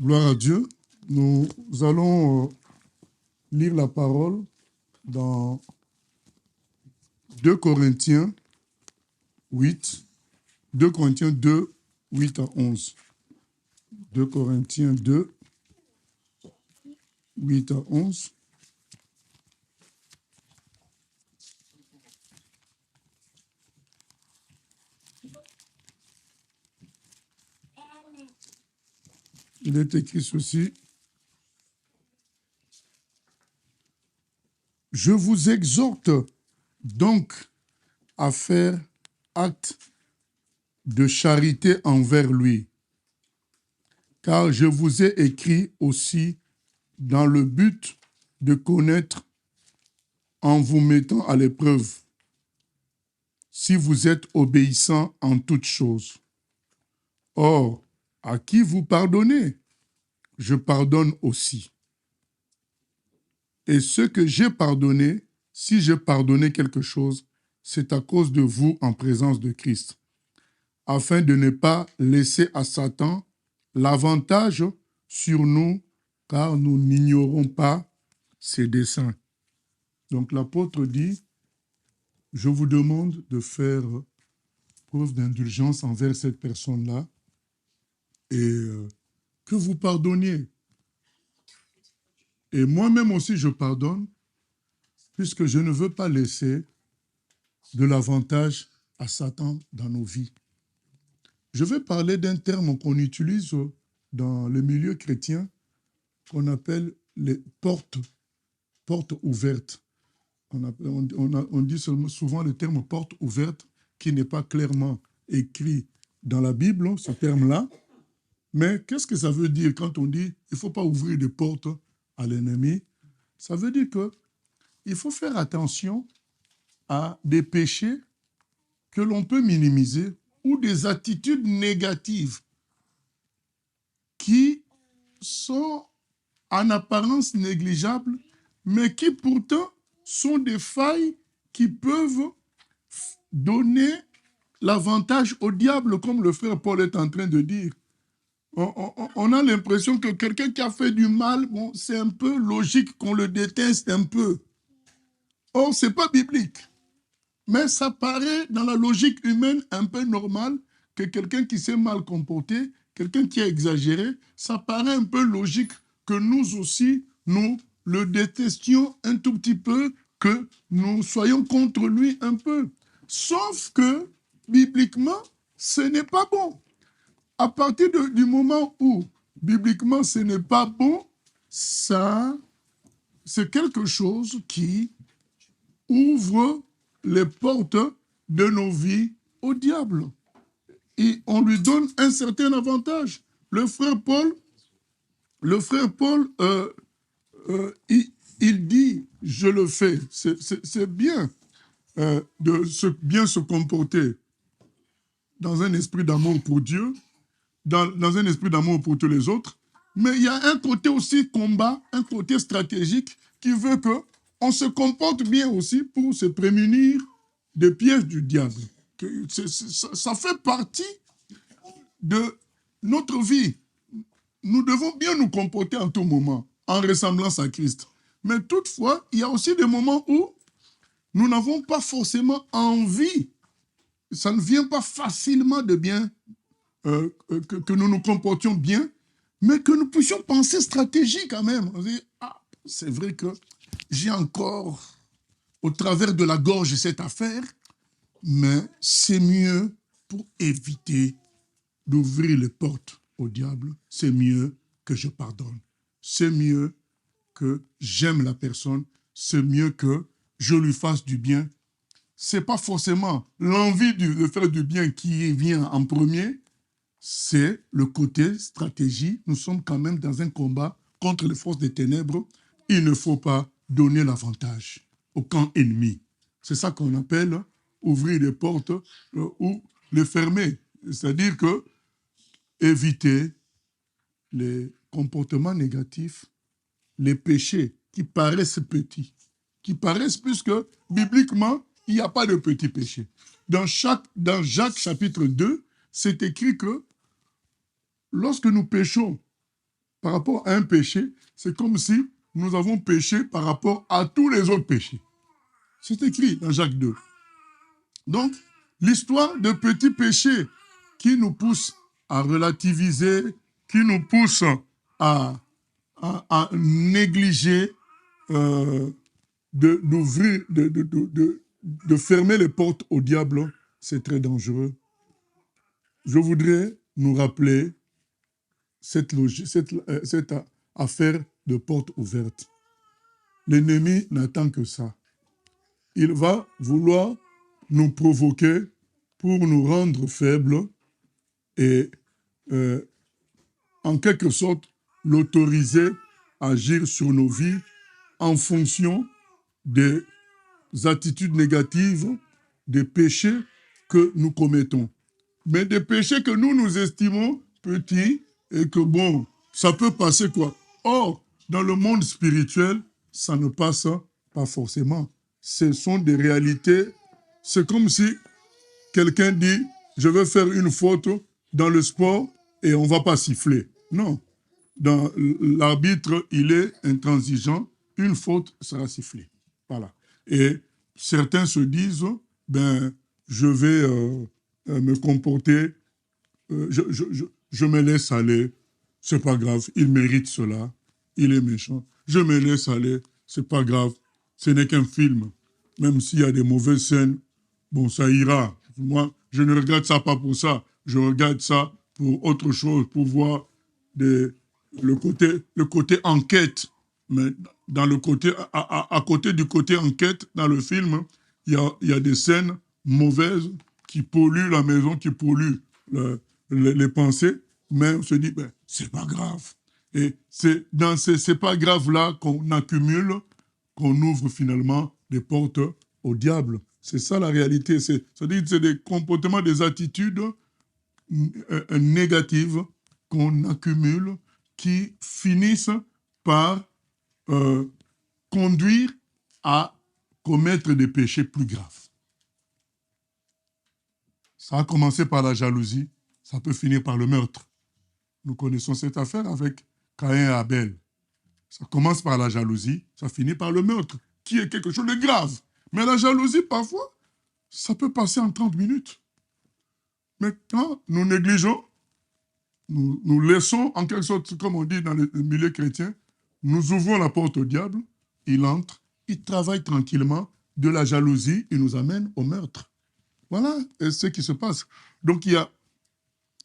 Gloire à Dieu. Nous allons lire la parole dans 2 Corinthiens 8, 2 Corinthiens 2, 8 à 11. 2 Corinthiens 2, 8 à 11. Il est écrit ceci. Je vous exhorte donc à faire acte de charité envers lui, car je vous ai écrit aussi dans le but de connaître en vous mettant à l'épreuve, si vous êtes obéissant en toutes choses. Or, à qui vous pardonnez, je pardonne aussi. Et ce que j'ai pardonné, si j'ai pardonné quelque chose, c'est à cause de vous en présence de Christ, afin de ne pas laisser à Satan l'avantage sur nous, car nous n'ignorons pas ses desseins. Donc l'apôtre dit, je vous demande de faire preuve d'indulgence envers cette personne-là et que vous pardonniez. Et moi-même aussi, je pardonne, puisque je ne veux pas laisser de l'avantage à Satan dans nos vies. Je vais parler d'un terme qu'on utilise dans le milieu chrétien, qu'on appelle les portes ouvertes. On dit souvent le terme porte ouverte, qui n'est pas clairement écrit dans la Bible, ce terme-là. Mais qu'est-ce que ça veut dire quand on dit il ne faut pas ouvrir des portes à l'ennemi? Ça veut dire qu'il faut faire attention à des péchés que l'on peut minimiser ou des attitudes négatives qui sont en apparence négligeables, mais qui pourtant sont des failles qui peuvent donner l'avantage au diable, comme le frère Paul est en train de dire. On a l'impression que quelqu'un qui a fait du mal, bon, c'est un peu logique qu'on le déteste un peu. Or, ce n'est pas biblique. Mais ça paraît dans la logique humaine un peu normal que quelqu'un qui s'est mal comporté, quelqu'un qui a exagéré, ça paraît un peu logique que nous aussi, nous le détestions un tout petit peu, que nous soyons contre lui un peu. Sauf que, bibliquement, ce n'est pas bon. À partir du moment où, bibliquement, ce n'est pas bon, ça, c'est quelque chose qui ouvre les portes de nos vies au diable. Et on lui donne un certain avantage. Le frère Paul, il dit, je le fais. C'est bien de bien se comporter dans un esprit d'amour pour Dieu, dans un esprit d'amour pour tous les autres. Mais il y a un côté aussi combat, un côté stratégique qui veut qu'on se comporte bien aussi pour se prémunir des pièges du diable. Ça fait partie de notre vie. Nous devons bien nous comporter en tout moment, en ressemblance à Christ. Mais toutefois, il y a aussi des moments où nous n'avons pas forcément envie, ça ne vient pas facilement de bien, que nous nous comportions bien, mais que nous puissions penser stratégie quand même. On dit, c'est vrai que j'ai encore au travers de la gorge cette affaire, mais c'est mieux pour éviter d'ouvrir les portes au diable, c'est mieux que je pardonne. C'est mieux que j'aime la personne, c'est mieux que je lui fasse du bien. C'est pas forcément l'envie de faire du bien qui vient en premier, c'est le côté stratégie. Nous sommes quand même dans un combat contre les forces des ténèbres. Il ne faut pas donner l'avantage au camp ennemi. C'est ça qu'on appelle ouvrir les portes ou les fermer. C'est-à-dire que éviter les comportements négatifs, les péchés qui paraissent petits, qui paraissent puisque bibliquement, il n'y a pas de petits péchés. Dans Jacques chapitre 2, c'est écrit que lorsque nous péchons, par rapport à un péché, c'est comme si nous avons péché par rapport à tous les autres péchés. C'est écrit dans Jacques 2. Donc, l'histoire de petits péchés qui nous poussent à relativiser, qui nous poussent à négliger, d'ouvrir, de fermer les portes au diable, c'est très dangereux. Je voudrais nous rappeler cette affaire de porte ouverte. L'ennemi n'attend que ça. Il va vouloir nous provoquer pour nous rendre faibles et en quelque sorte l'autoriser à agir sur nos vies en fonction des attitudes négatives, des péchés que nous commettons. Mais des péchés que nous estimons petits et que bon, ça peut passer quoi. Or, dans le monde spirituel, ça ne passe pas forcément. Ce sont des réalités. C'est comme si quelqu'un dit, je veux faire une faute dans le sport et on ne va pas siffler. Non. Dans l'arbitre, il est intransigeant. Une faute sera sifflée. Voilà. Et certains se disent, ben, je vais me comporter, je me laisse aller, c'est pas grave, il mérite cela, il est méchant, je me laisse aller, c'est pas grave, ce n'est qu'un film, même s'il y a des mauvaises scènes, bon, ça ira. Moi, je ne regarde ça pas pour ça, je regarde ça pour autre chose, pour voir le côté enquête. Mais dans le côté, à côté du côté enquête, dans le film, il y a des scènes mauvaises qui polluent la maison, qui polluent les pensées, mais on se dit, ben, c'est pas grave. Et c'est dans ces pas graves-là qu'on accumule, qu'on ouvre finalement des portes au diable. C'est ça la réalité. C'est-à-dire que c'est des comportements, des attitudes négatives qu'on accumule qui finissent par conduire à commettre des péchés plus graves. Ça a commencé par la jalousie, ça peut finir par le meurtre. Nous connaissons cette affaire avec Caïn et Abel. Ça commence par la jalousie, ça finit par le meurtre, qui est quelque chose de grave. Mais la jalousie, parfois, ça peut passer en 30 minutes. Mais quand nous négligeons, nous laissons, en quelque sorte, comme on dit dans le milieu chrétien, nous ouvrons la porte au diable, il entre, il travaille tranquillement, de la jalousie, il nous amène au meurtre. Voilà ce qui se passe. Donc il y a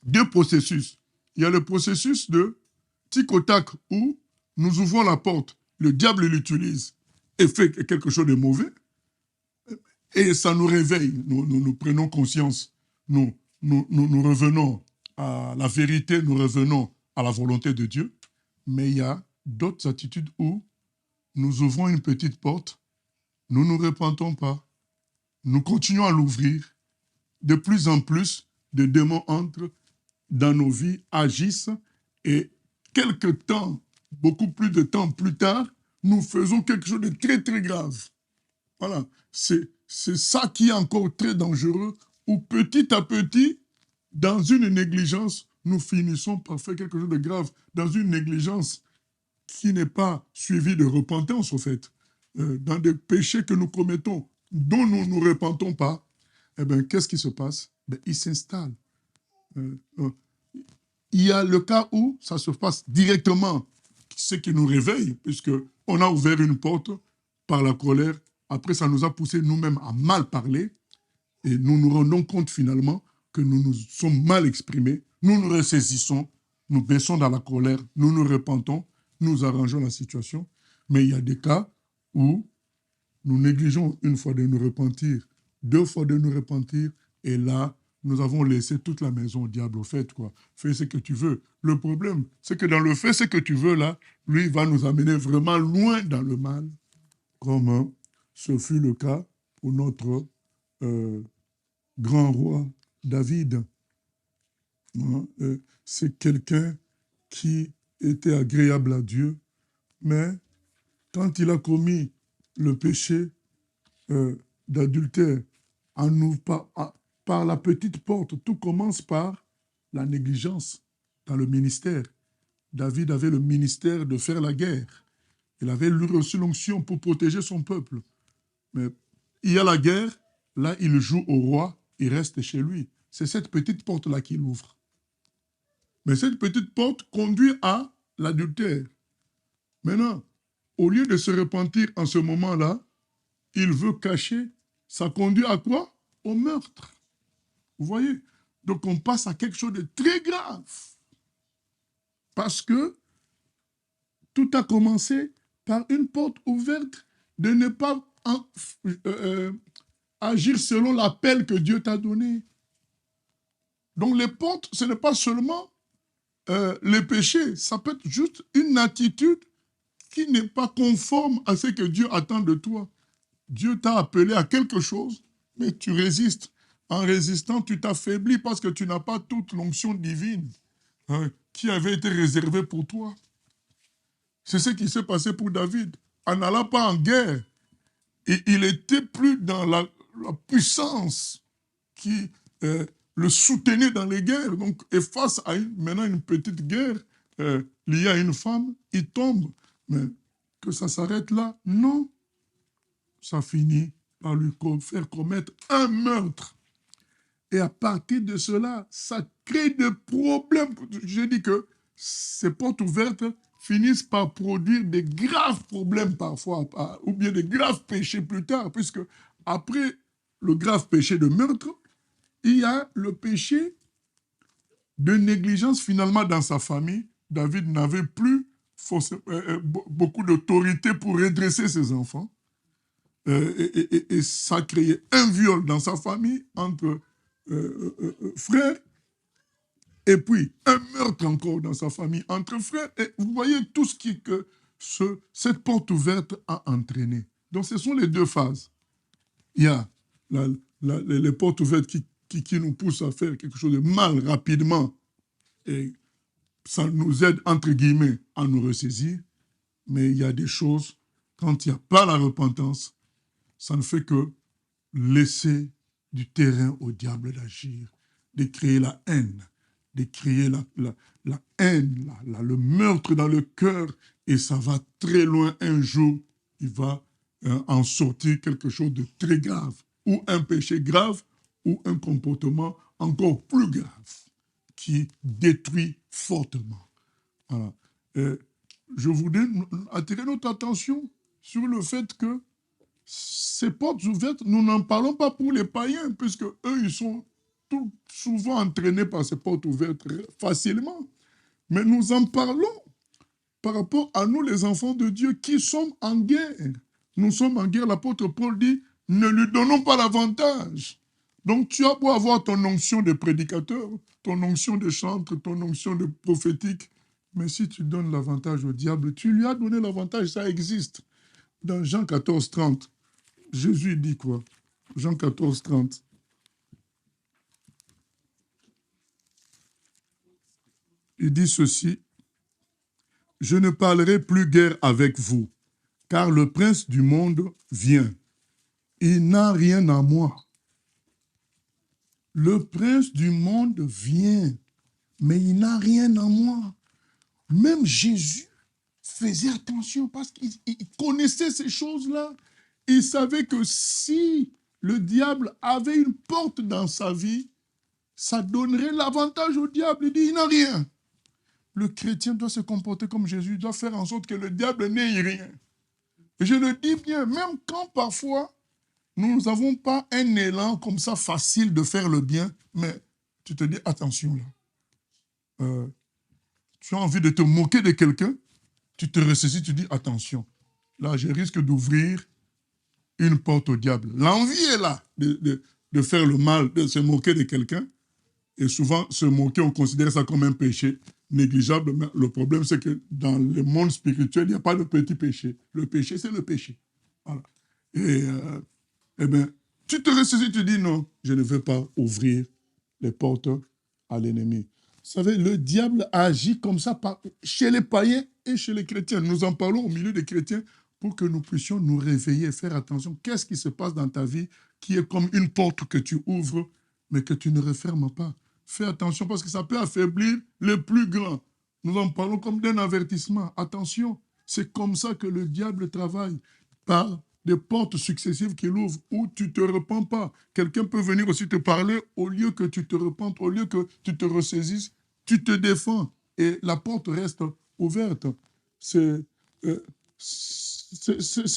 deux processus. Il y a le processus de tic au tac où nous ouvrons la porte, le diable l'utilise et fait quelque chose de mauvais, et ça nous réveille, nous prenons conscience, nous revenons à la vérité, nous revenons à la volonté de Dieu, mais il y a d'autres attitudes où nous ouvrons une petite porte, nous ne nous repentons pas, nous continuons à l'ouvrir, de plus en plus de démons entrent dans nos vies, agissent, et quelque temps, beaucoup plus de temps plus tard, nous faisons quelque chose de très très grave. Voilà, c'est ça qui est encore très dangereux, où petit à petit, dans une négligence, nous finissons par faire quelque chose de grave, dans une négligence qui n'est pas suivie de repentance, au fait, dans des péchés que nous commettons, dont nous ne nous repentons pas, eh bien, qu'est-ce qui se passe? Ben, ils s'installent. Il y a le cas où ça se passe directement, ce qui nous réveille, puisqu'on a ouvert une porte par la colère. Après, ça nous a poussé nous-mêmes à mal parler, et nous nous rendons compte finalement que nous nous sommes mal exprimés, nous nous ressaisissons, nous baissons dans la colère, nous nous repentons, nous arrangeons la situation. Mais il y a des cas où nous négligeons une fois de nous repentir, deux fois de nous repentir, et là, nous avons laissé toute la maison au diable, au fait, quoi. Fais ce que tu veux. Le problème, c'est que dans le fait ce que tu veux, là, lui va nous amener vraiment loin dans le mal, comme ce fut le cas pour notre grand roi David. C'est quelqu'un qui était agréable à Dieu, mais quand il a commis le péché d'adultère, par la petite porte, tout commence par la négligence dans le ministère. David avait le ministère de faire la guerre. Il avait reçu l'onction pour protéger son peuple. Mais il y a la guerre, là, il joue au roi, il reste chez lui. C'est cette petite porte-là qu'il ouvre. Mais cette petite porte conduit à l'adultère. Maintenant, au lieu de se repentir en ce moment-là, il veut cacher. Ça conduit à quoi? Au meurtre. Vous voyez? Donc on passe à quelque chose de très grave. Parce que tout a commencé par une porte ouverte de ne pas agir selon l'appel que Dieu t'a donné. Donc les portes, ce n'est pas seulement les péchés, ça peut être juste une attitude qui n'est pas conforme à ce que Dieu attend de toi. Dieu t'a appelé à quelque chose, mais tu résistes. En résistant, tu t'affaiblis parce que tu n'as pas toute l'onction divine qui avait été réservée pour toi. C'est ce qui s'est passé pour David. En n'allant pas en guerre, et il n'était plus dans la puissance qui le soutenait dans les guerres. Donc, et face à maintenant une petite guerre liée à une femme, il tombe. Mais que ça s'arrête là? Non. Ça finit par lui faire commettre un meurtre. Et à partir de cela, ça crée des problèmes. Je dis que ces portes ouvertes finissent par produire des graves problèmes parfois, ou bien des graves péchés plus tard, puisque après le grave péché de meurtre, il y a le péché de négligence finalement dans sa famille. David n'avait plus beaucoup d'autorité pour redresser ses enfants. Et ça créait un viol dans sa famille entre frères, et puis un meurtre encore dans sa famille entre frères. Et vous voyez tout ce que cette porte ouverte a entraîné. Donc ce sont les deux phases. Il y a les portes ouvertes qui nous poussent à faire quelque chose de mal rapidement, et ça nous aide, entre guillemets, à nous ressaisir. Mais il y a des choses, quand il n'y a pas la repentance, ça ne fait que laisser du terrain au diable d'agir, de créer la haine, de créer la haine, le meurtre dans le cœur, et ça va très loin. Un jour, il va en sortir quelque chose de très grave, ou un péché grave, ou un comportement encore plus grave, qui détruit fortement. Voilà. Je voudrais attirer notre attention sur le fait que ces portes ouvertes, nous n'en parlons pas pour les païens, puisque eux, ils sont souvent entraînés par ces portes ouvertes facilement. Mais nous en parlons par rapport à nous, les enfants de Dieu, qui sommes en guerre. Nous sommes en guerre. L'apôtre Paul dit, ne lui donnons pas l'avantage. Donc tu as beau avoir ton onction de prédicateur, ton onction de chantre, ton onction de prophétique, mais si tu donnes l'avantage au diable, tu lui as donné l'avantage, ça existe. Dans Jean 14, 30, Jésus dit quoi? Jean 14, 30. Il dit ceci, « Je ne parlerai plus guère avec vous, car le prince du monde vient. Il n'a rien en moi. » Le prince du monde vient, mais il n'a rien en moi. Même Jésus faisait attention parce qu'il connaissait ces choses-là. Il savait que si le diable avait une porte dans sa vie, ça donnerait l'avantage au diable. Il dit, il n'a rien. Le chrétien doit se comporter comme Jésus, doit faire en sorte que le diable n'ait rien. Et je le dis bien, même quand parfois, nous n'avons pas un élan comme ça facile de faire le bien, mais tu te dis, attention là. Tu as envie de te moquer de quelqu'un, tu te ressaisis, tu dis, attention. Là, je risque d'ouvrir une porte au diable. L'envie est là de faire le mal, de se moquer de quelqu'un. Et souvent, se moquer, on considère ça comme un péché négligeable. Mais le problème, c'est que dans le monde spirituel, il n'y a pas de petit péché. Le péché, c'est le péché. Voilà. Et eh bien, tu te ressaisis, tu dis non, je ne veux pas ouvrir les portes à l'ennemi. Vous savez, le diable agit comme ça chez les païens et chez les chrétiens. Nous en parlons au milieu des chrétiens pour que nous puissions nous réveiller et faire attention. Qu'est-ce qui se passe dans ta vie qui est comme une porte que tu ouvres, mais que tu ne refermes pas? Fais attention parce que ça peut affaiblir les plus grands. Nous en parlons comme d'un avertissement. Attention, c'est comme ça que le diable travaille, par des portes successives qu'il ouvre où tu ne te repens pas. Quelqu'un peut venir aussi te parler, au lieu que tu te repentes, au lieu que tu te ressaisisses, tu te défends et la porte reste ouverte. C'est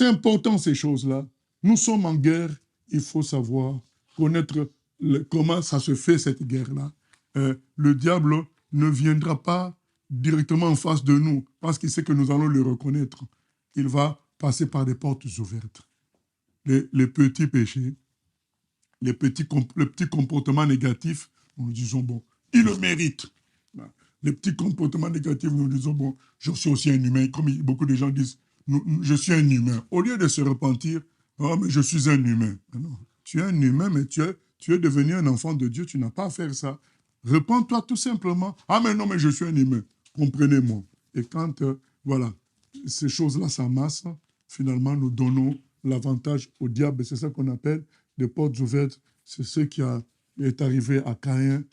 important ces choses-là. Nous sommes en guerre, il faut savoir, connaître comment ça se fait cette guerre-là. Le diable ne viendra pas directement en face de nous parce qu'il sait que nous allons le reconnaître. Il va passer par des portes ouvertes. Les petits péchés, les petits comportements négatifs, nous disons, bon, il le mérite. Les petits comportements négatifs, nous disons, bon, je suis aussi un humain, comme beaucoup de gens disent, je suis un humain. Au lieu de se repentir, oh, mais je suis un humain. Mais non, tu es un humain, mais tu es devenu un enfant de Dieu, tu n'as pas à faire ça. Repends-toi tout simplement. Ah, mais non, mais je suis un humain. Comprenez-moi. Et quand, voilà, ces choses-là s'amassent, finalement, nous donnons l'avantage au diable. C'est ça qu'on appelle des portes ouvertes. C'est ce qui est arrivé à Caïn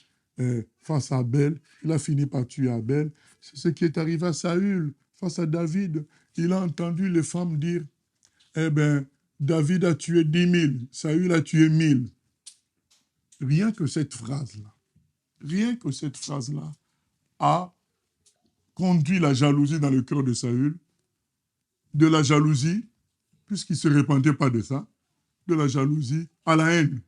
face à Abel. Il a fini par tuer Abel. C'est ce qui est arrivé à Saül face à David. Il a entendu les femmes dire, eh bien, David a tué 10 000, Saül a tué 1000. Rien que cette phrase-là a conduit la jalousie dans le cœur de Saül, de la jalousie, puisqu'il ne se repentait pas de ça, de la jalousie à la haine,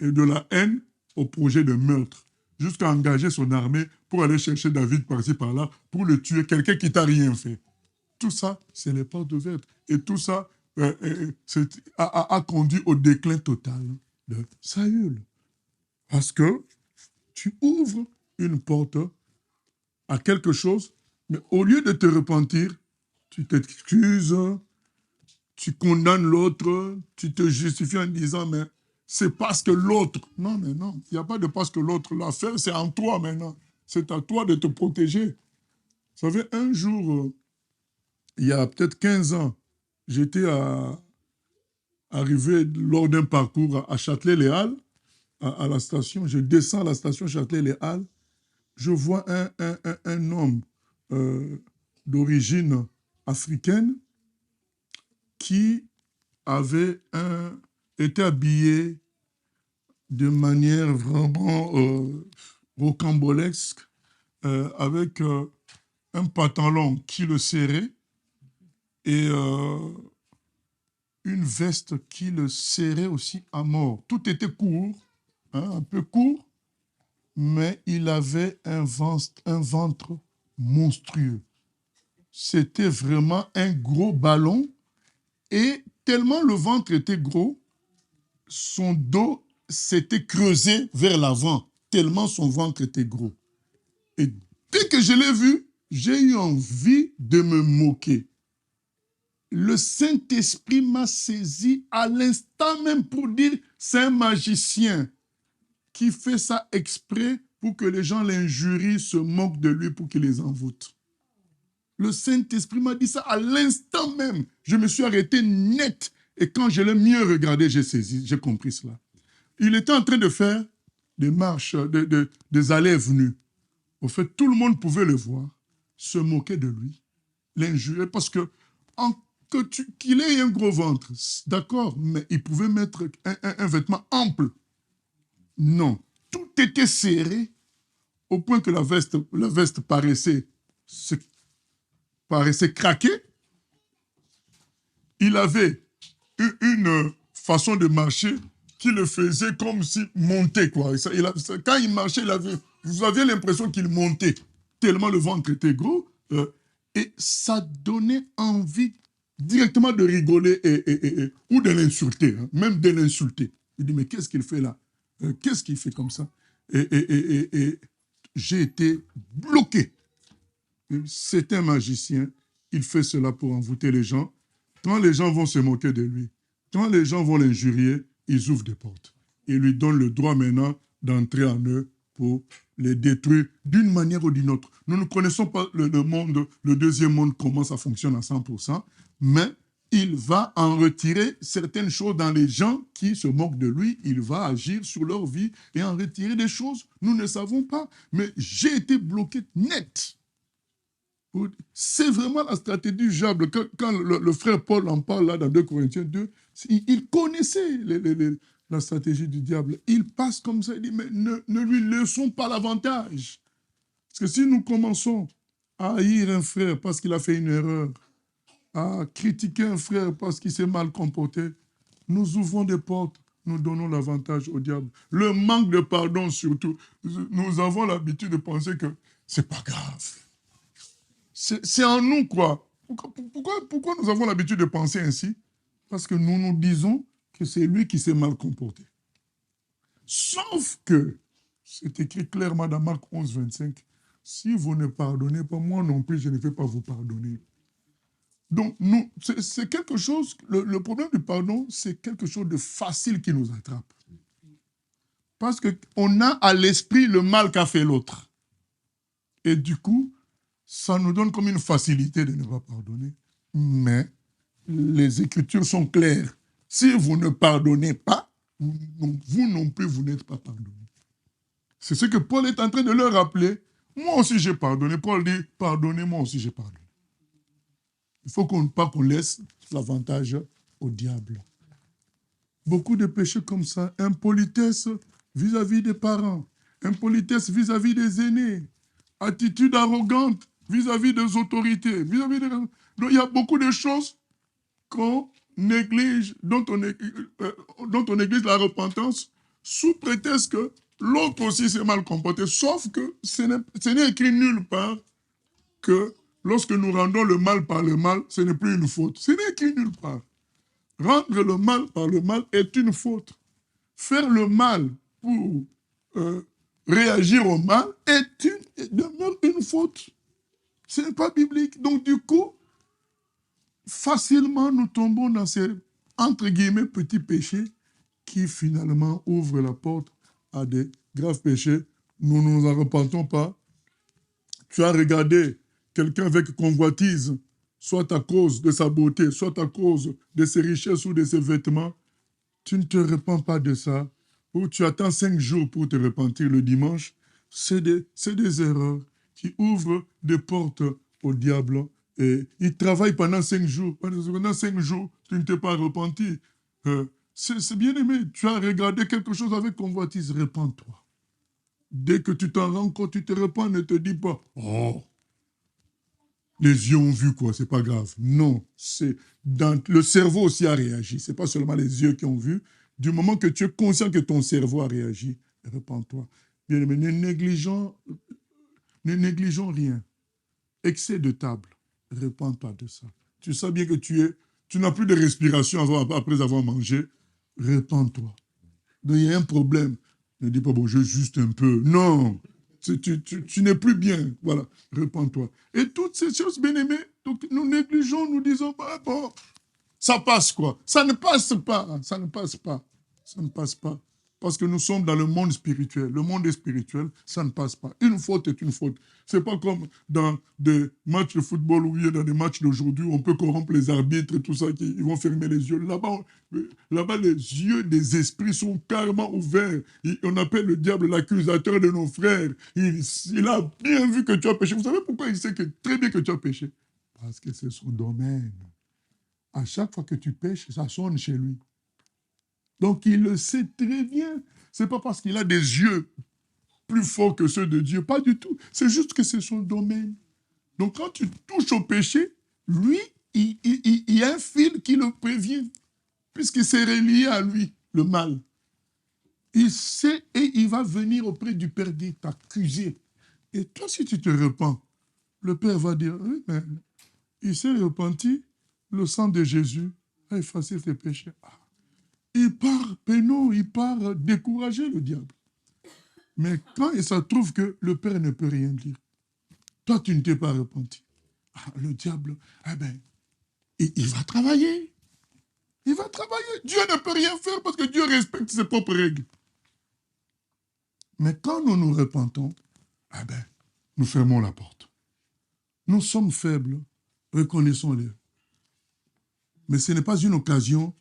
et de la haine au projet de meurtre, jusqu'à engager son armée pour aller chercher David par-ci, par-là, pour le tuer, quelqu'un qui t'a rien fait. Tout ça, c'est les portes ouvertes. Et tout ça a conduit au déclin total de Saül. Parce que tu ouvres une porte à quelque chose, mais au lieu de te repentir, tu t'excuses, tu condamnes l'autre, tu te justifies en disant, mais c'est parce que l'autre... Non, mais non, il n'y a pas de parce que l'autre l'a fait, c'est en toi maintenant. C'est à toi de te protéger. Vous savez, un jour, il y a peut-être 15 ans, j'étais arrivé lors d'un parcours à Châtelet-Les-Halles, à la station. Je descends à la station Châtelet-Les-Halles. Je vois un homme d'origine africaine qui avait été habillé de manière vraiment rocambolesque, avec un pantalon qui le serrait et une veste qui le serrait aussi à mort. Tout était court, hein, un peu court, mais il avait un ventre monstrueux. C'était vraiment un gros ballon et tellement le ventre était gros, son dos s'était creusé vers l'avant, tellement son ventre était gros. Et dès que je l'ai vu, j'ai eu envie de me moquer. Le Saint-Esprit m'a saisi à l'instant même pour dire, c'est un magicien qui fait ça exprès pour que les gens l'injurient, se moquent de lui pour qu'il les envoûte. Le Saint-Esprit m'a dit ça à l'instant même. Je me suis arrêté net. Et quand je l'ai mieux regardé, j'ai saisi, j'ai compris cela. Il était en train de faire des marches, des allées et venues. Au fait, tout le monde pouvait le voir, se moquer de lui, l'injurer, parce que qu'il ait un gros ventre, d'accord, mais il pouvait mettre un vêtement ample. Non, tout était serré au point que la veste paraissait craquer. Il avait une façon de marcher qui le faisait comme s'il montait, quoi. Quand il marchait, vous aviez l'impression qu'il montait, tellement le ventre était gros, et ça donnait envie directement de rigoler ou de l'insulter, hein, même de l'insulter. Il dit, mais qu'est-ce qu'il fait là? Qu'est-ce qu'il fait comme ça? Et j'ai été bloqué. C'est un magicien, il fait cela pour envoûter les gens. Quand les gens vont se moquer de lui, quand les gens vont l'injurier, ils ouvrent des portes. Ils lui donnent le droit maintenant d'entrer en eux pour les détruire d'une manière ou d'une autre. Nous ne connaissons pas le monde, le deuxième monde, comment ça fonctionne à 100%, mais il va en retirer certaines choses dans les gens qui se moquent de lui. Il va agir sur leur vie et en retirer des choses. Nous ne savons pas, mais j'ai été bloqué net. C'est vraiment la stratégie du diable. Quand le frère Paul en parle là dans 2 Corinthiens 2, il connaissait la stratégie du diable. Il passe comme ça, il dit, mais ne lui laissons pas l'avantage. Parce que si nous commençons à haïr un frère parce qu'il a fait une erreur, à critiquer un frère parce qu'il s'est mal comporté, nous ouvrons des portes, nous donnons l'avantage au diable. Le manque de pardon surtout, nous avons l'habitude de penser que c'est pas grave. C'est en nous, quoi. Pourquoi nous avons l'habitude de penser ainsi? Parce que nous nous disons que c'est lui qui s'est mal comporté. Sauf que, c'est écrit clairement dans Marc 11, 25, si vous ne pardonnez pas, moi non plus, je ne vais pas vous pardonner. Donc, c'est quelque chose, le problème du pardon, c'est quelque chose de facile qui nous attrape. Parce qu'on a à l'esprit le mal qu'a fait l'autre. Et du coup, ça nous donne comme une facilité de ne pas pardonner. Mais les Écritures sont claires. Si vous ne pardonnez pas, vous non plus, vous n'êtes pas pardonné. C'est ce que Paul est en train de leur rappeler. Moi aussi, j'ai pardonné. Paul dit, pardonnez, moi aussi, j'ai pardonné. Il faut pas qu'on laisse l'avantage au diable. Beaucoup de péchés comme ça, impolitesse vis-à-vis des parents, impolitesse vis-à-vis des aînés, attitude arrogante vis-à-vis des autorités, Donc, il y a beaucoup de choses qu'on néglige, dont on néglige la repentance, sous prétexte que l'autre aussi s'est mal comporté, sauf que ce n'est écrit nulle part que lorsque nous rendons le mal par le mal, ce n'est plus une faute. Ce n'est écrit nulle part. Rendre le mal par le mal est une faute. Faire le mal pour réagir au mal demeure une faute. Ce n'est pas biblique. Donc du coup, facilement nous tombons dans ces, entre guillemets, petits péchés qui finalement ouvrent la porte à des graves péchés. Nous ne nous en repentons pas. Tu as regardé quelqu'un avec convoitise, soit à cause de sa beauté, soit à cause de ses richesses ou de ses vêtements. Tu ne te repens pas de ça. Ou tu attends 5 jours pour te repentir le dimanche. C'est des erreurs qui ouvrent des portes au diable. Et il travaille pendant 5 jours. Pendant 5 jours, tu ne t'es pas repenti. C'est bien aimé. Tu as regardé quelque chose avec convoitise. Repens-toi. Dès que tu t'en rends compte, tu te repens, ne te dis pas « Oh, les yeux ont vu quoi, c'est pas grave. » Non, le cerveau aussi a réagi. C'est pas seulement les yeux qui ont vu. Du moment que tu es conscient que ton cerveau a réagi, repens-toi. Bien aimé, ne négligeons rien. Excès de table, repens-toi de ça. Tu sais bien que tu n'as plus de respiration après avoir mangé, repens-toi. Donc il y a un problème. Ne dis pas, bon, je juste un peu. Non, tu n'es plus bien. Voilà, repens-toi. Et toutes ces choses, bien aimées, donc nous négligeons, nous disons, bah, bon, ça passe quoi. Ça ne passe pas, ça ne passe pas. Ça ne passe pas. Parce que nous sommes dans le monde spirituel. Le monde est spirituel, ça ne passe pas. Une faute est une faute. C'est pas comme dans des matchs de football ou dans des matchs d'aujourd'hui, on peut corrompre les arbitres et tout ça, ils vont fermer les yeux. Là-bas, les yeux des esprits sont carrément ouverts. On appelle le diable l'accusateur de nos frères. Il a bien vu que tu as péché. Vous savez pourquoi il sait très bien que tu as péché? Parce que c'est son domaine. À chaque fois que tu pêches, ça sonne chez lui. Donc, il le sait très bien. Ce n'est pas parce qu'il a des yeux plus forts que ceux de Dieu. Pas du tout. C'est juste que c'est son domaine. Donc, quand tu touches au péché, lui, il y a un fil qui le prévient, puisque c'est relié à lui, le mal. Il sait et il va venir auprès du Père dit t'accuser. Et toi, si tu te repens, le Père va dire, oui, mais il s'est repenti, le sang de Jésus a effacé tes péchés. Il part penaud, il part décourager le diable. Mais quand il se trouve que le Père ne peut rien dire, toi tu ne t'es pas repenti, le diable, il va travailler. Il va travailler. Dieu ne peut rien faire parce que Dieu respecte ses propres règles. Mais quand nous nous repentons, nous fermons la porte. Nous sommes faibles, reconnaissons-le. Mais ce n'est pas une occasion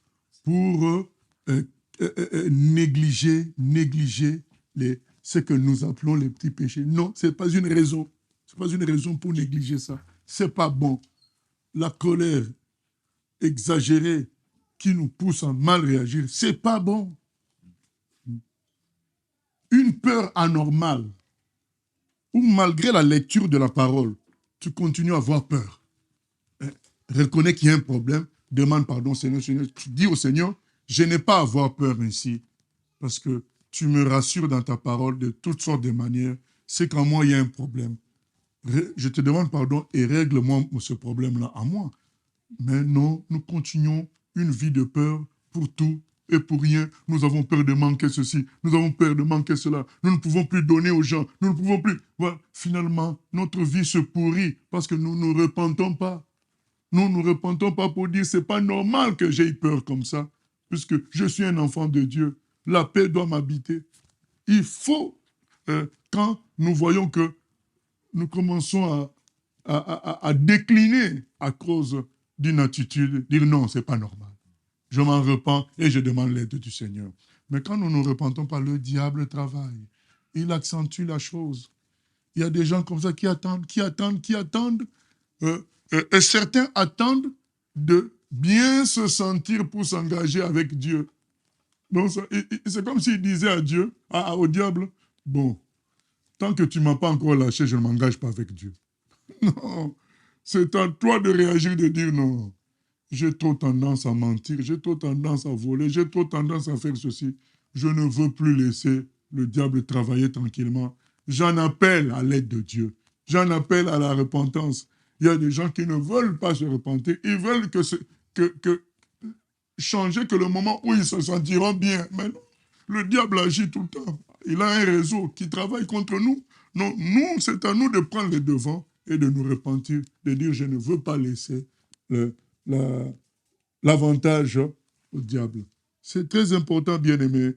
pour négliger ce que nous appelons les petits péchés. Non, ce n'est pas une raison. Ce n'est pas une raison pour négliger ça. c'est pas bon. La colère exagérée qui nous pousse à mal réagir, c'est pas bon. Une peur anormale, ou malgré la lecture de la parole, tu continues à avoir peur. Reconnais qu'il y a un problème, demande pardon, Seigneur, Seigneur. Tu dis au Seigneur, je n'ai pas à avoir peur ainsi, parce que tu me rassures dans ta parole de toutes sortes de manières. C'est qu'en moi, il y a un problème. Je te demande pardon et règle-moi ce problème-là à moi. Mais non, nous continuons une vie de peur pour tout et pour rien. Nous avons peur de manquer ceci, nous avons peur de manquer cela. Nous ne pouvons plus donner aux gens, nous ne pouvons plus. Voilà. Finalement, notre vie se pourrit parce que nous ne nous repentons pas. Nous ne nous repentons pas pour dire c'est pas normal que j'aie peur comme ça, puisque je suis un enfant de Dieu. La paix doit m'habiter. Il faut, quand nous voyons que nous commençons à décliner à cause d'une attitude, dire non, c'est pas normal. Je m'en repens et je demande l'aide du Seigneur. Mais quand nous ne nous repentons pas, le diable travaille. Il accentue la chose. Il y a des gens comme ça qui attendent. Et certains attendent de bien se sentir pour s'engager avec Dieu. Donc, c'est comme s'ils disaient à Dieu, au diable, bon, tant que tu ne m'as pas encore lâché, je ne m'engage pas avec Dieu. Non, c'est à toi de réagir, de dire non. J'ai trop tendance à mentir, j'ai trop tendance à voler, j'ai trop tendance à faire ceci. Je ne veux plus laisser le diable travailler tranquillement. J'en appelle à l'aide de Dieu. J'en appelle à la repentance. Il y a des gens qui ne veulent pas se repentir. Ils veulent que changer que le moment où ils se sentiront bien. Mais non, le diable agit tout le temps. Il a un réseau qui travaille contre nous. Non, nous, c'est à nous de prendre les devants et de nous repentir, de dire je ne veux pas laisser l'avantage au diable. C'est très important, bien-aimés,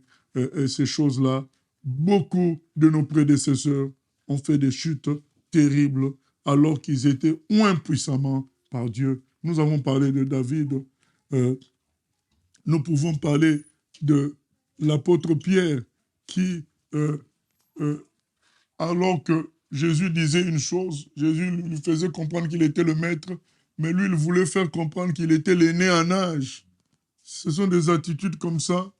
ces choses-là. Beaucoup de nos prédécesseurs ont fait des chutes terribles alors qu'ils étaient oints puissamment par Dieu. Nous avons parlé de David. Nous pouvons parler de l'apôtre Pierre qui, alors que Jésus disait une chose, Jésus lui faisait comprendre qu'il était le maître, mais lui, il voulait faire comprendre qu'il était l'aîné en âge. Ce sont des attitudes comme ça,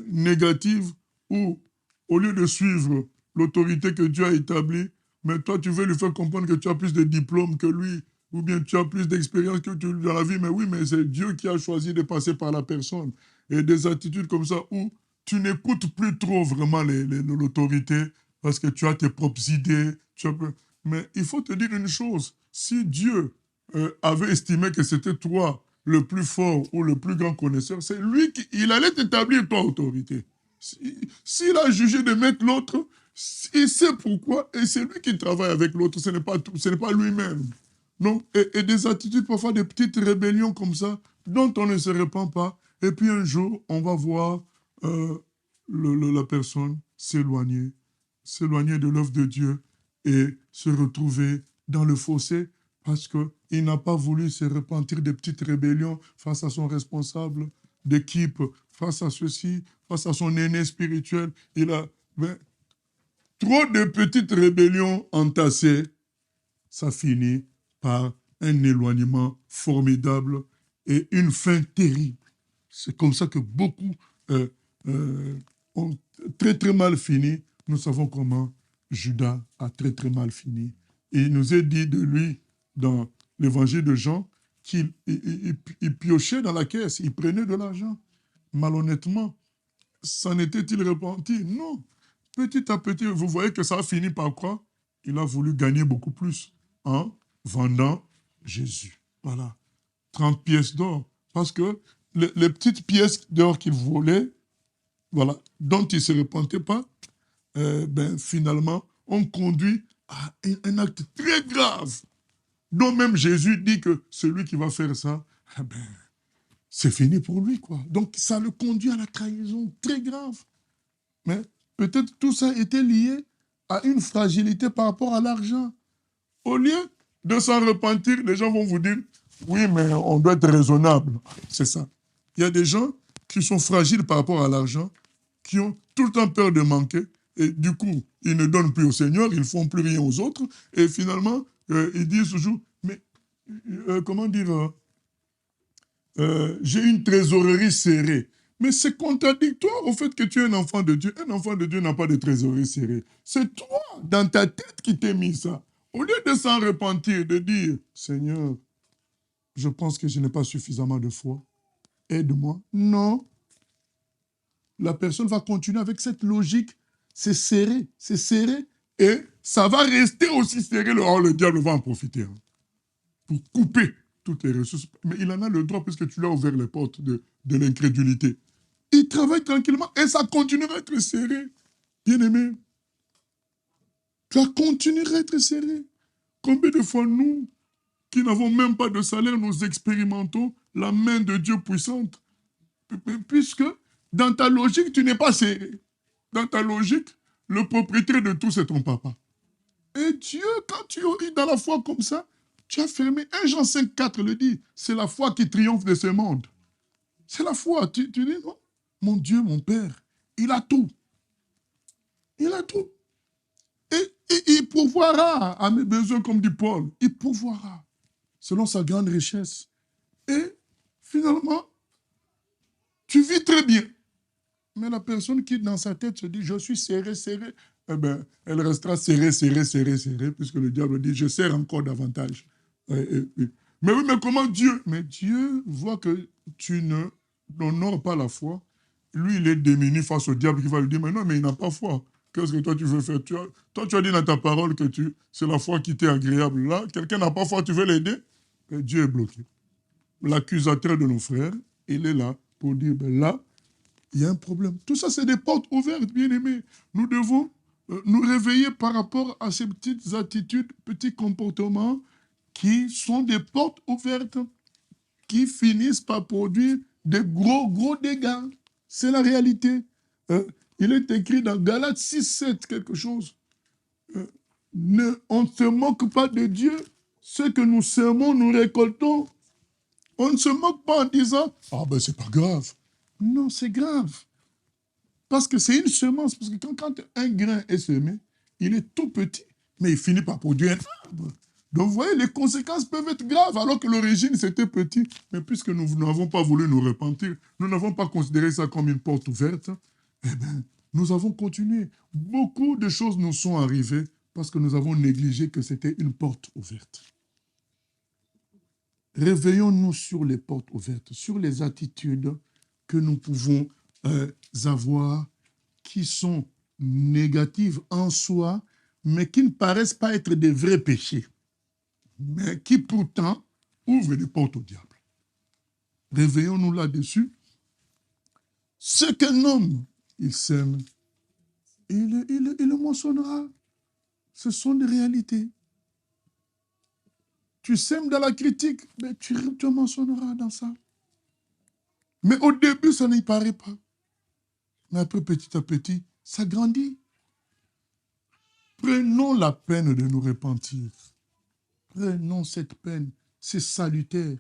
négatives, où, au lieu de suivre l'autorité que Dieu a établie, mais toi, tu veux lui faire comprendre que tu as plus de diplômes que lui, ou bien tu as plus d'expérience que lui dans la vie, mais oui, mais c'est Dieu qui a choisi de passer par la personne. Et des attitudes comme ça, où tu n'écoutes plus trop vraiment l'autorité, parce que tu as tes propres idées. Mais il faut te dire une chose, si Dieu avait estimé que c'était toi le plus fort ou le plus grand connaisseur, c'est lui il allait t'établir toi autorité. S'il a jugé de mettre l'autre, il sait pourquoi, et c'est lui qui travaille avec l'autre, ce n'est pas lui-même. Non, et des attitudes, parfois des petites rébellions comme ça, dont on ne se répand pas, et puis un jour, on va voir la personne s'éloigner de l'œuvre de Dieu et se retrouver dans le fossé parce qu'il n'a pas voulu se repentir des petites rébellions face à son responsable d'équipe, face à ceci, face à son aîné spirituel. Il a trop de petites rébellions entassées, ça finit par un éloignement formidable et une fin terrible. C'est comme ça que beaucoup ont très très mal fini. Nous savons comment Judas a très très mal fini. Et il nous est dit de lui, dans l'évangile de Jean, qu'il piochait dans la caisse, il prenait de l'argent. Malhonnêtement, s'en était-il repenti? Non. Petit à petit, vous voyez que ça a fini par quoi? Il a voulu gagner beaucoup plus en vendant Jésus. Voilà. 30 pièces d'or. Parce que les petites pièces d'or qu'il volait, voilà, dont il ne se repentait pas, finalement, on conduit à un acte très grave, dont même Jésus dit que celui qui va faire ça, c'est fini pour lui, quoi. Donc, ça le conduit à la trahison très grave. Mais peut-être tout ça était lié à une fragilité par rapport à l'argent. Au lieu de s'en repentir, les gens vont vous dire, oui, mais on doit être raisonnable. C'est ça. Il y a des gens qui sont fragiles par rapport à l'argent, qui ont tout le temps peur de manquer, et du coup, ils ne donnent plus au Seigneur, ils ne font plus rien aux autres, et finalement, ils disent toujours, mais comment dire, j'ai une trésorerie serrée. Mais c'est contradictoire au fait que tu es un enfant de Dieu. Un enfant de Dieu n'a pas de trésorerie serrée. C'est toi, dans ta tête, qui t'es mis ça. Au lieu de s'en repentir, de dire, Seigneur, je pense que je n'ai pas suffisamment de foi. Aide-moi. Non. La personne va continuer avec cette logique. C'est serré, et ça va rester aussi serré. Le diable va en profiter pour couper toutes les ressources. Mais il en a le droit puisque tu lui as ouvert les portes de l'incrédulité. Il travaille tranquillement et ça continuera à être serré. Bien-aimé, ça continuera à être serré. Combien de fois nous, qui n'avons même pas de salaire, nous expérimentons la main de Dieu puissante? Puisque dans ta logique, tu n'es pas serré. Dans ta logique, le propriétaire de tout, c'est ton papa. Et Dieu, quand tu es dans la foi comme ça, tu as fermé. 1 Jean 5, 4 le dit. C'est la foi qui triomphe de ce monde. C'est la foi. Tu dis, non, mon Dieu, mon Père, il a tout. Il a tout. Et il pourvoira à mes besoins, comme dit Paul. Il pourvoira selon sa grande richesse. Et finalement, tu vis très bien. Mais la personne qui, dans sa tête, se dit, je suis serré, eh bien, elle restera serrée, puisque le diable dit, je serre encore davantage. Mais oui, mais comment Dieu? Mais Dieu voit que tu n'honores pas la foi. Lui, il est démuni face au diable qui va lui dire, mais non, mais il n'a pas foi. Qu'est-ce que toi tu veux faire? Toi, tu as dit dans ta parole que c'est la foi qui t'est agréable. Là, quelqu'un n'a pas foi, tu veux l'aider? Mais Dieu est bloqué. L'accusateur de nos frères, il est là pour dire, ben là, il y a un problème. Tout ça, c'est des portes ouvertes, bien-aimés. Nous devons nous réveiller par rapport à ces petites attitudes, petits comportements qui sont des portes ouvertes qui finissent par produire de gros dégâts. C'est la réalité. Il est écrit dans Galates 6, 7, quelque chose. On ne se moque pas de Dieu. Ce que nous semons, nous récoltons. On ne se moque pas en disant « Ah ben c'est pas grave ». Non, c'est grave. Parce que c'est une semence. Parce que quand un grain est semé, il est tout petit, mais il finit par produire un arbre. Donc, vous voyez, les conséquences peuvent être graves, alors que l'origine, c'était petit. Mais puisque nous n'avons pas voulu nous repentir, nous n'avons pas considéré ça comme une porte ouverte, eh bien, nous avons continué. Beaucoup de choses nous sont arrivées parce que nous avons négligé que c'était une porte ouverte. Réveillons-nous sur les portes ouvertes, sur les attitudes que nous pouvons avoir, qui sont négatives en soi, mais qui ne paraissent pas être des vrais péchés, mais qui pourtant ouvrent les portes au diable. Réveillons-nous là-dessus. Ce qu'un homme, il sème, il le moissonnera. Ce sont des réalités. Tu sèmes dans la critique, mais tu moissonneras dans ça. Mais au début, ça n'y paraît pas. Mais après, petit à petit, ça grandit. Prenons la peine de nous repentir. Prenons cette peine. C'est salutaire.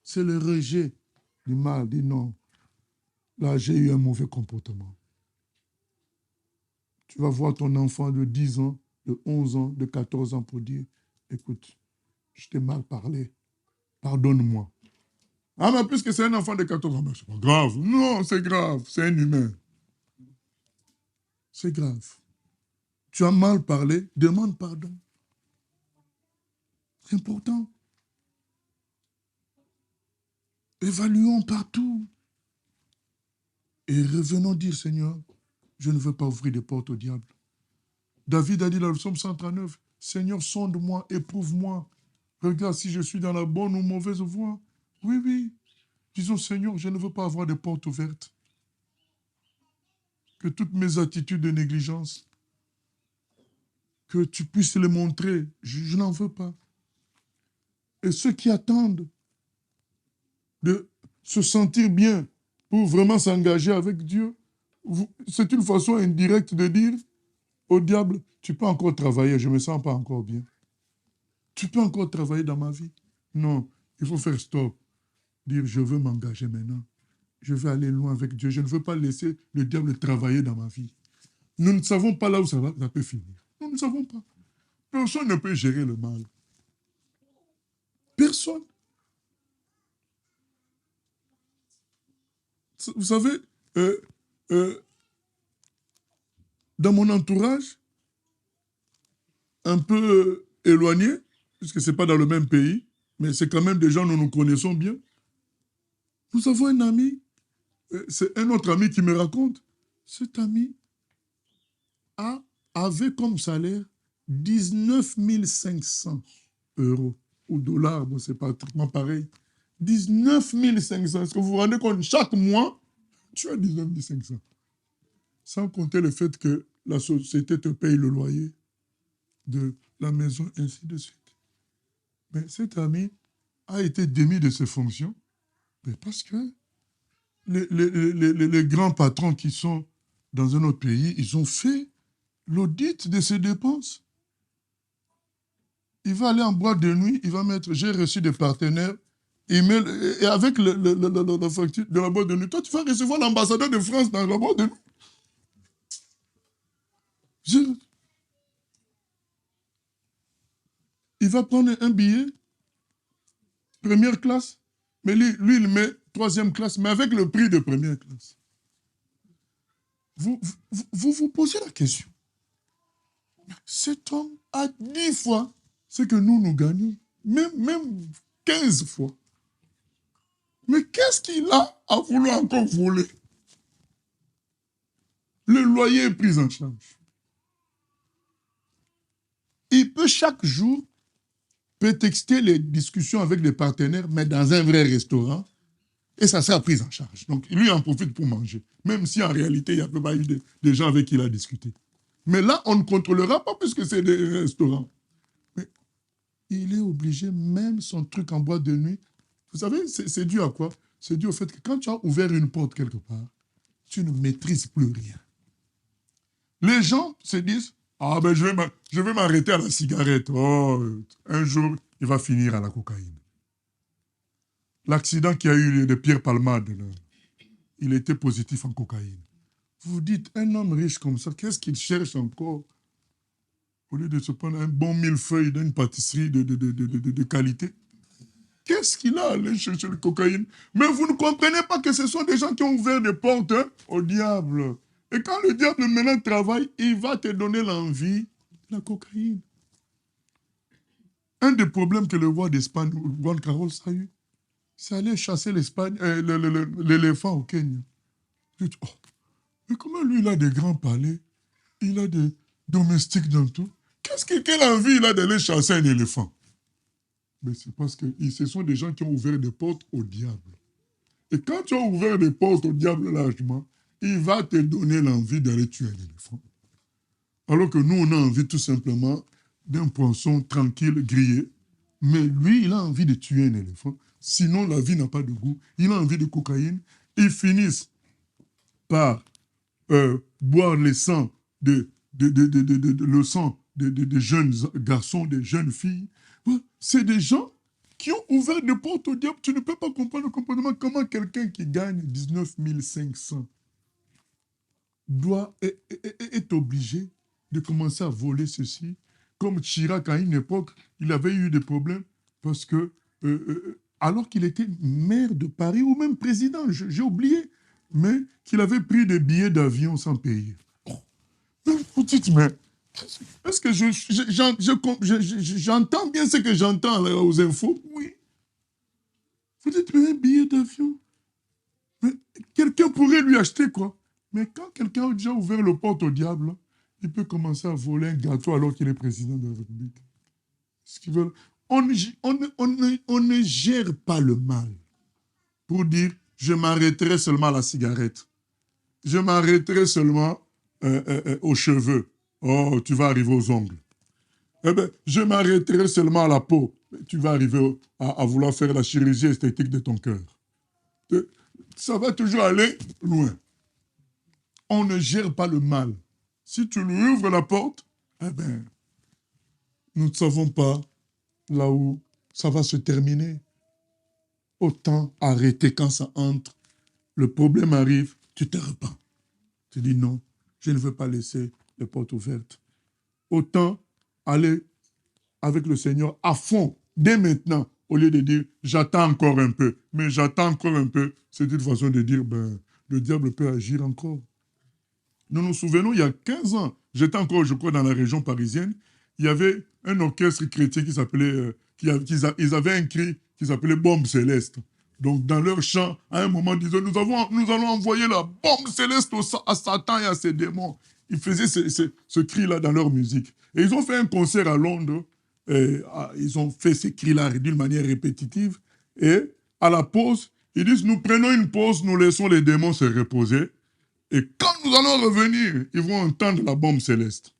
C'est le rejet du mal. Dis non. Là, j'ai eu un mauvais comportement. Tu vas voir ton enfant de 10 ans, de 11 ans, de 14 ans pour dire, écoute, je t'ai mal parlé. Pardonne-moi. Ah, mais puisque c'est un enfant de 14 ans, mais c'est pas grave. Non, c'est grave. C'est un humain. C'est grave. Tu as mal parlé, demande pardon. C'est important. Évaluons partout. Et revenons dire, Seigneur, je ne veux pas ouvrir des portes au diable. David a dit dans le psaume 139, Seigneur, sonde-moi, éprouve-moi. Regarde si je suis dans la bonne ou mauvaise voie. Oui. Disons, Seigneur, je ne veux pas avoir des portes ouvertes. Que toutes mes attitudes de négligence, que tu puisses les montrer. Je n'en veux pas. Et ceux qui attendent de se sentir bien pour vraiment s'engager avec Dieu, c'est une façon indirecte de dire au diable, tu peux encore travailler, je ne me sens pas encore bien. Tu peux encore travailler dans ma vie. Non, il faut faire stop. Dire, je veux m'engager maintenant. Je veux aller loin avec Dieu. Je ne veux pas laisser le diable travailler dans ma vie. Nous ne savons pas là où ça peut finir. Nous ne savons pas. Personne ne peut gérer le mal. Personne. Vous savez, dans mon entourage, un peu éloigné, puisque ce n'est pas dans le même pays, mais c'est quand même des gens que nous connaissons bien. Nous avons un ami, c'est un autre ami qui me raconte, cet ami avait comme salaire 19 500 euros ou dollars, bon, c'est pratiquement pareil. 19 500. Est-ce que vous vous rendez compte? Chaque mois, tu as 19 500. Sans compter le fait que la société te paye le loyer de la maison, ainsi de suite. Mais cet ami a été démis de ses fonctions, mais parce que les grands patrons qui sont dans un autre pays, ils ont fait l'audit de ses dépenses. Il va aller en boîte de nuit, il va mettre « j'ai reçu des partenaires », et avec la facture de la boîte de nuit, toi tu vas recevoir l'ambassadeur de France dans la boîte de nuit. Il va prendre un billet, première classe, mais lui il met troisième classe, mais avec le prix de première classe. Vous posez la question. Cet homme a 10 fois ce que nous gagnons, même 15 fois. Mais qu'est-ce qu'il a à vouloir encore voler? Le loyer est pris en charge. Il peut chaque jour prétexter les discussions avec des partenaires, mais dans un vrai restaurant, et ça sera pris en charge. Donc, lui en profite pour manger, même si en réalité, il n'y a pas eu des gens avec qui il a discuté. Mais là, on ne contrôlera pas puisque c'est des restaurants. Mais il est obligé, même son truc en boîte de nuit, vous savez, c'est dû à quoi? C'est dû au fait que quand tu as ouvert une porte quelque part, tu ne maîtrises plus rien. Les gens se disent, ah ben je vais m'arrêter à la cigarette. Oh, un jour, il va finir à la cocaïne. L'accident qui a eu de Pierre Palmade, là, il était positif en cocaïne. Vous vous dites, un homme riche comme ça, qu'est-ce qu'il cherche encore? Au lieu de se prendre un bon millefeuille d'une pâtisserie de qualité, qu'est-ce qu'il a à aller chercher le cocaïne? Mais vous ne comprenez pas que ce sont des gens qui ont ouvert des portes au diable. Et quand le diable maintenant travaille, il va te donner l'envie de la cocaïne. Un des problèmes que le roi d'Espagne, Juan Carlos, a eu, c'est aller chasser l'éléphant au Kenya. Je dis, oh, mais comment lui, il a des grands palais, il a des domestiques dans tout. Quelle envie il a d'aller chasser un éléphant? Mais c'est parce que ce sont des gens qui ont ouvert des portes au diable. Et quand tu as ouvert des portes au diable largement, il va te donner l'envie d'aller tuer un éléphant. Alors que nous, on a envie tout simplement d'un poisson tranquille, grillé. Mais lui, il a envie de tuer un éléphant. Sinon, la vie n'a pas de goût. Il a envie de cocaïne. Ils finissent par boire le sang le sang de jeunes garçons, de jeunes filles. C'est des gens qui ont ouvert des portes au diable. Tu ne peux pas comprendre le comportement. Comment quelqu'un qui gagne 19 500 est obligé de commencer à voler ceci. Comme Chirac, à une époque, il avait eu des problèmes parce que, alors qu'il était maire de Paris ou même président, j'ai oublié, mais qu'il avait pris des billets d'avion sans payer. Vous dites, mais est-ce que j'entends bien ce que j'entends là, aux infos? Oui. Vous dites, mais un billet d'avion, mais quelqu'un pourrait lui acheter quoi? Mais quand quelqu'un a déjà ouvert le porte au diable, il peut commencer à voler un gâteau alors qu'il est président de la République. Ce qu'ils veulent. On ne gère pas le mal pour dire je m'arrêterai seulement à la cigarette. Je m'arrêterai seulement aux cheveux. Oh, tu vas arriver aux ongles. Eh bien, je m'arrêterai seulement à la peau. Tu vas arriver à vouloir faire la chirurgie esthétique de ton cœur. Ça va toujours aller loin. On ne gère pas le mal. Si tu lui ouvres la porte, eh bien, nous ne savons pas là où ça va se terminer. Autant arrêter quand ça entre. Le problème arrive, tu te repens. Tu dis non, je ne veux pas laisser les portes ouvertes. Autant aller avec le Seigneur à fond, dès maintenant, au lieu de dire j'attends encore un peu. Mais j'attends encore un peu, c'est une façon de dire le diable peut agir encore. Nous nous souvenons, il y a 15 ans, j'étais encore, je crois, dans la région parisienne, il y avait un orchestre chrétien qui s'appelait, ils avaient un cri qui s'appelait Bombe Céleste. Donc, dans leur chant, à un moment, ils disaient, nous allons envoyer la bombe céleste à Satan et à ses démons. Ils faisaient ce cri-là dans leur musique. Et ils ont fait un concert à Londres. Ils ont fait ces cris-là d'une manière répétitive. Et à la pause, ils disent, nous prenons une pause, nous laissons les démons se reposer. Et quand nous allons revenir, ils vont entendre la bombe céleste.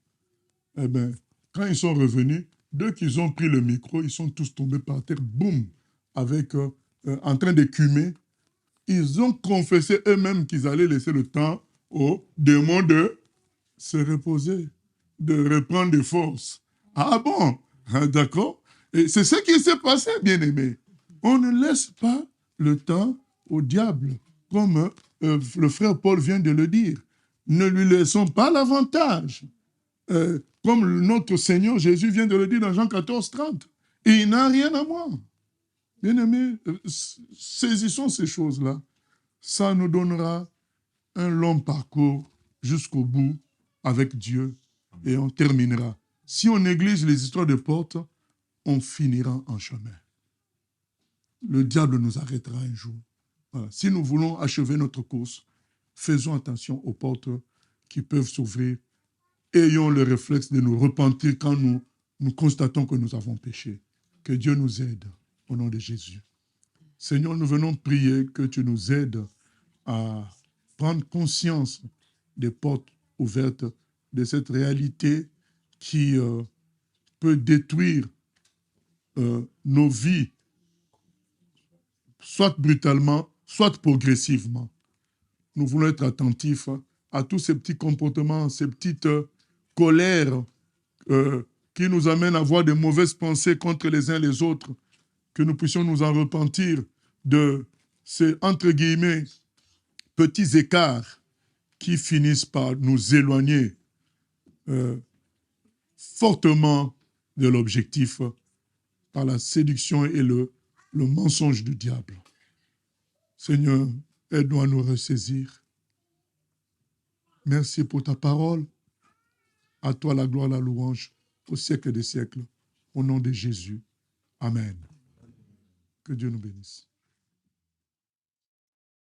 Eh bien, quand ils sont revenus, dès qu'ils ont pris le micro, ils sont tous tombés par terre, boum, en train d'écumer. Ils ont confessé eux-mêmes qu'ils allaient laisser le temps aux démons de se reposer, de reprendre des forces. Ah bon? Ah, d'accord. Et c'est ce qui s'est passé, bien-aimés. On ne laisse pas le temps au diable, comme le frère Paul vient de le dire. Ne lui laissons pas l'avantage. Comme notre Seigneur Jésus vient de le dire dans Jean 14, 30. Il n'a rien à moi. Bien-aimés, saisissons ces choses-là. Ça nous donnera un long parcours jusqu'au bout avec Dieu et on terminera. Si on néglige les histoires de portes, on finira en chemin. Le diable nous arrêtera un jour. Voilà. Si nous voulons achever notre course, faisons attention aux portes qui peuvent s'ouvrir. Ayons le réflexe de nous repentir quand nous constatons que nous avons péché. Que Dieu nous aide au nom de Jésus. Seigneur, nous venons prier que tu nous aides à prendre conscience des portes ouvertes, de cette réalité qui peut détruire nos vies, soit brutalement, soit progressivement. Nous voulons être attentifs à tous ces petits comportements, ces petites colères qui nous amènent à avoir de mauvaises pensées contre les uns les autres, que nous puissions nous en repentir de ces, entre guillemets, petits écarts qui finissent par nous éloigner fortement de l'objectif par la séduction et le mensonge du diable. Seigneur, aide-nous à nous ressaisir. Merci pour ta parole. À toi la gloire, la louange, au siècle des siècles. Au nom de Jésus. Amen. Que Dieu nous bénisse.